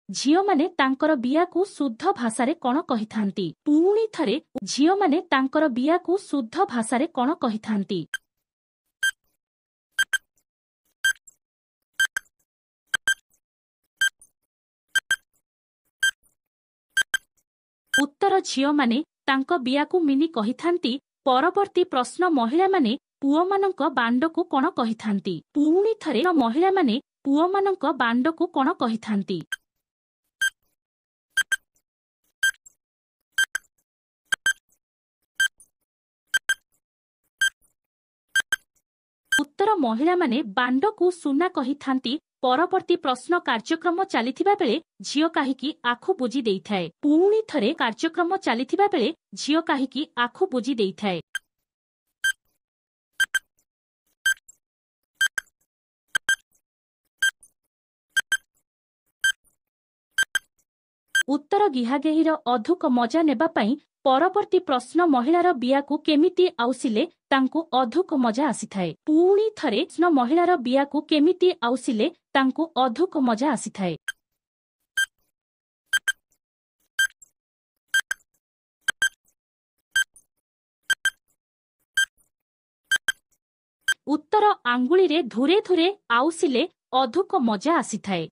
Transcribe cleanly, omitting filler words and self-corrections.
ଝିଅମାନେ ତାଙ୍କର ବିୟାକୁ ଶୁଦ୍ଧ ଭାଷାରେ କ'ଣ କହିଥାନ୍ତି? ପୁଣି ଥରେ ଝିଅମାନେ ତାଙ୍କର ବିୟାକୁ ଶୁଦ୍ଧ ଭାଷାରେ କ'ଣ କହିଥାନ୍ତି? ଉତ୍ତର ଝିଅମାନେ ତାଙ୍କ ବିୟାକୁ ମିନି କହିଥାନ୍ତି। ପରବର୍ତ୍ତୀ ପ୍ରଶ୍ନ ମହିଳାମାନେ ପୁଅମାନଙ୍କ ବାଣ୍ଡକୁ କ'ଣ କହିଥାନ୍ତି? ପୁଣି ଥରେ ମହିଳାମାନେ ପୁଅମାନଙ୍କ ବାଣ୍ଡକୁ କ'ଣ କହିଥାନ୍ତି? ଉତ୍ତର ମହିଳାମାନେ ବାଣ୍ଡକୁ ସୁନା କହିଥାନ୍ତି। ପରବର୍ତ୍ତୀ ପ୍ରଶ୍ନ କାର୍ଯ୍ୟକ୍ରମ ଚାଲିଥିବା ବେଳେ ଝିଅ କାହିଁକି ଆଖୁ ବୁଜି ଦେଇଥାଏ? ପୁଣି ଥରେ କାର୍ଯ୍ୟକ୍ରମ ଚାଲିଥିବା ବେଳେ ଝିଅ କାହିଁକି ଆଖୁ ବୁଜି ଦେଇଥାଏ? ଉତ୍ତର ଗିହାଗେହିର ଅଧିକ ମଜା ନେବା ପାଇଁ ପରବର୍ତ୍ତୀ ପ୍ରଶ୍ନ ମହିଳାର ବିୟାକୁ କେମିତି ଆଉସିଲେ ତାଙ୍କୁ ଅଧିକ ମଜା ଆସିଥାଏ? ପୁଣି ଥରେ ମହିଳାର ବିୟାକୁ କେମିତି ଆଉସିଲେ ତାଙ୍କୁ ଅଧିକ ମଜା ଆସିଥାଏ? ଉତ୍ତର ଆଙ୍ଗୁଳିରେ ଧୁରେ ଧୁରେ ଆଉସିଲେ ଅଧିକ ମଜା ଆସିଥାଏ।